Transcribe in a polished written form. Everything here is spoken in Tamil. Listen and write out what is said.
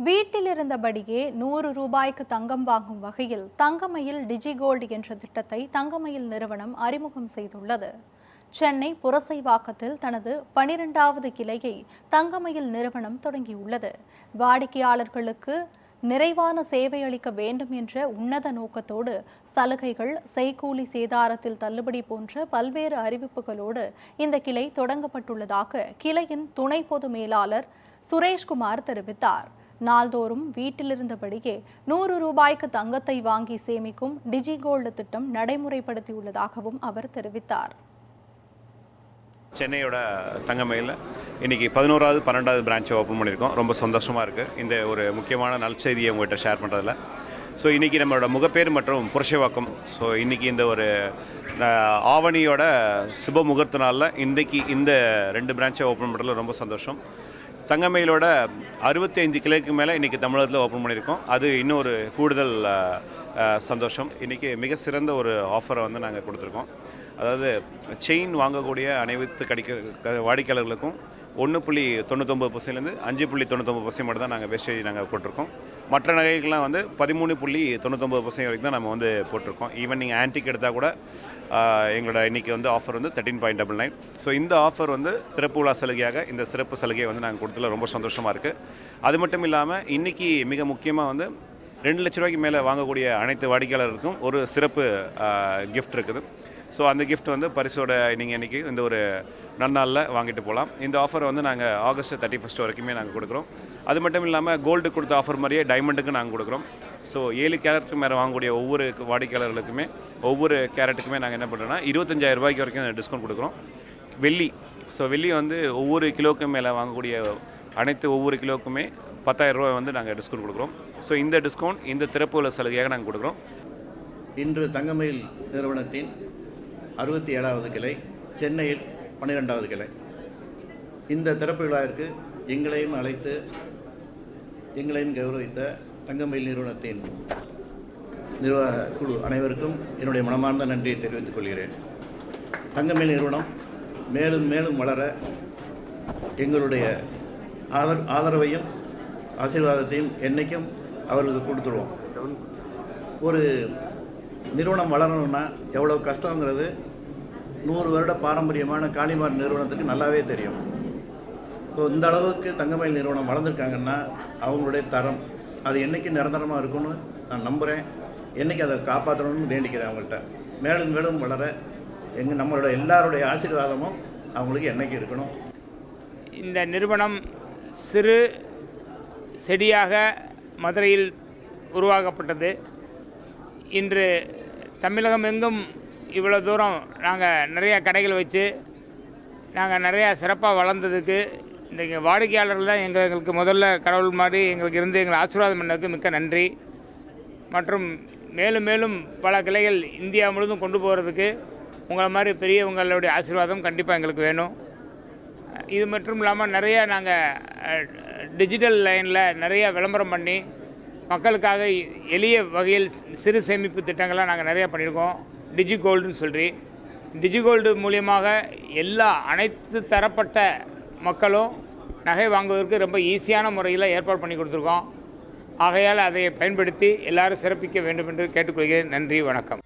வீட்டில் இருந்தபடியே 100 ரூபாய்க்கு தங்கம் வாங்கும் வகையில் தங்கமயில் டிஜிகோல்டு என்ற திட்டத்தை தங்கமயில் நிறுவனம் அறிமுகம் செய்துள்ளது. சென்னை புரசைவாக்கத்தில் தனது 12வது கிளையை தங்கமயில் நிறுவனம் தொடங்கியுள்ளது. வாடிக்கையாளர்களுக்கு நிறைவான சேவை அளிக்க வேண்டும் என்ற உன்னத நோக்கத்தோடு சலுகைகள், செய்கூலி சேதாரத்தில் தள்ளுபடி போன்ற பல்வேறு அறிவிப்புகளோடு இந்த கிளை தொடங்கப்பட்டுள்ளதாக கிளையின் துணை பொது மேலாளர் சுரேஷ்குமார் தெரிவித்தார். நாள்தோறும் வீட்டிலிருந்தபடியே 100 ரூபாய்க்கு தங்கத்தை வாங்கி சேமிக்கும் டிஜிகோல்டு திட்டம் நடைமுறைப்படுத்தியுள்ளதாகவும் அவர் தெரிவித்தார். சென்னையோட தங்கமயிலில் இன்றைக்கி 11வது 12வது பிரான்ச்சை ஓப்பன் பண்ணியிருக்கோம். ரொம்ப சந்தோஷமாக இருக்குது இந்த ஒரு முக்கியமான நற்செய்தியை உங்கள்கிட்ட ஷேர் பண்ணுறதில்ல. ஸோ இன்றைக்கி நம்மளோட முகப்பேர் மற்றும் புரசைவாக்கம். ஸோ இன்றைக்கி இந்த ஒரு ஆவணியோட சுப முகூர்த்த நாளில் இன்றைக்கி இந்த 2 பிரான்ச்சை ஓப்பன் பண்ணுறதுல ரொம்ப சந்தோஷம். தங்கமயிலோட 65 கிளைக்கு மேலே இன்றைக்கி தமிழகத்தில் ஓப்பன் பண்ணியிருக்கோம். அது இன்னொரு கூடுதல் சந்தோஷம். இன்றைக்கி மிக சிறந்த ஒரு ஆஃபரை வந்து நாங்கள் கொடுத்துருக்கோம். அதாவது செயின் வாங்கக்கூடிய அனைத்து வாடிக்கையாளர்களுக்கும் 1.99%லேருந்து 5.99% மட்டும் தான் நாங்கள் வேஸ்டேஜ் நாங்கள் போட்டிருக்கோம். மற்ற நகைகள்லாம் வந்து 13.99% வரைக்கும் தான் நம்ம வந்து போட்டிருக்கோம். ஈவன் நீங்கள் ஆன்டிக் எடுத்தால் கூட எங்களோட இன்றைக்கி வந்து ஆஃபர் வந்து 13.99. ஸோ இந்த ஆஃபர் வந்து சிறப்பு விழா சலுகையாக இந்த சிறப்பு சலுகையை வந்து நாங்கள் கொடுத்ததில் ரொம்ப சந்தோஷமாக இருக்குது. அது மட்டும் இல்லாமல் இன்றைக்கி மிக முக்கியமாக வந்து 2 லட்ச ரூபாய்க்கு மேலே வாங்கக்கூடிய அனைத்து வாடிக்கையாளருக்கும் ஒரு சிறப்பு கிஃப்ட் இருக்குது. ஸோ அந்த கிஃப்ட் வந்து பரிசோட நீங்கள் இன்றைக்கி இந்த ஒரு நன்னாளில் வாங்கிட்டு போகலாம். இந்த ஆஃபரை வந்து நாங்கள் ஆகஸ்ட் 31 வரைக்குமே நாங்கள் கொடுக்குறோம். அது மட்டும் இல்லாமல் கோல்டு கொடுத்த ஆஃபர் மாதிரியே டைமண்டுக்கு நாங்கள் கொடுக்குறோம். ஸோ 7 கேரட்டுக்கு மேலே வாங்கக்கூடிய ஒவ்வொரு வாடிக்கையாளர்களுக்குமே ஒவ்வொரு கேரட்டுக்குமே நாங்கள் என்ன பண்ணுறோன்னா 25,000 ரூபாய்க்கு வரைக்கும் டிஸ்கவுண்ட் கொடுக்குறோம். வெள்ளி வந்து ஒவ்வொரு கிலோவுக்கு மேலே வாங்கக்கூடிய ஒவ்வொரு கிலோவுக்குமே 10,000 ரூபாய் வந்து நாங்கள் டிஸ்கவுண்ட் கொடுக்குறோம். ஸோ இந்த டிஸ்கவுண்ட் இந்த திறப்பு சலுகையாக நாங்கள் கொடுக்குறோம். இன்று தங்கமயில் நிறுவனத்தின் 67வது கிளை, சென்னையில் 12வது கிளை. இந்த திறப்பு விழாவிற்கு எங்களையும் அழைத்து எங்களையும் கௌரவித்த தங்கமயில் நிறுவனத்தின் நிர்வாக குழு அனைவருக்கும் என்னுடைய மனமார்ந்த நன்றியை தெரிவித்துக் கொள்கிறேன். தங்கமயில் நிறுவனம் மேலும் மேலும் வளர எங்களுடைய ஆதரவையும் ஆசீர்வாதத்தையும் என்றைக்கும் அவர்களுக்கு கொடுத்துருவோம். ஒரு நிறுவனம் வளரணும்னா எவ்வளோ கஷ்டங்கிறது 100 வருட பாரம்பரியமான காளிமார் நிறுவனத்துக்கு நல்லாவே தெரியும். ஸோ இந்த அளவுக்கு தங்கமயில் நிறுவனம் வளர்ந்துருக்காங்கன்னா அவங்களுடைய தரம் அது என்றைக்கு நிரந்தரமாக இருக்கும்னு நான் நம்புகிறேன். என்றைக்கு அதை காப்பாற்றணும்னு வேண்டிக்கிறேன். அவங்கள்ட்ட மேலும் மேலும் வளர நம்மளோட எல்லாருடைய ஆசீர்வாதமும் அவங்களுக்கு என்றைக்கு இருக்கணும். இந்த நிறுவனம் சிறு செடியாக மதுரையில் உருவாக்கப்பட்டது. இன்று தமிழகம் எங்கும் இவ்வளோ தூரம் நாங்கள் நிறையா கடைகள் வச்சு நாங்கள் நிறையா சிறப்பாக வளர்ந்ததுக்கு இந்த வாடிக்கையாளர்கள் தான் எங்களுக்கு முதல்ல கடவுள் மாதிரி எங்களுக்கு இருந்து எங்களை ஆசீர்வாதம் பண்ணதுக்கு மிக்க நன்றி. மற்றும் மேலும் மேலும் பல கிளைகள் இந்தியா முழுவதும் கொண்டு போகிறதுக்கு உங்களை மாதிரி பெரியவங்களுடைய ஆசீர்வாதம் கண்டிப்பாக எங்களுக்கு வேணும். இது மட்டும் இல்லாமல் நிறையா நாங்கள் டிஜிட்டல் லைனில் நிறையா விளம்பரம் பண்ணி மக்களுக்காக எளிய வகையில் சிறு சேமிப்பு திட்டங்கள்லாம் நாங்கள் நிறையா பண்ணியிருக்கோம். டிஜிகோல்டுன்னு சொல்லி டிஜிகோல்டு மூலியமாக அனைத்து தரப்பட்ட மக்களும் நகை வாங்குவதற்கு ரொம்ப ஈஸியான முறையில் ஏற்பாடு பண்ணி கொடுத்துருக்கோம். ஆகையால் அதை பயன்படுத்தி எல்லாரும் சிறப்பிக்க வேண்டும் என்று கேட்டுக்கொள்கிறேன். நன்றி, வணக்கம்.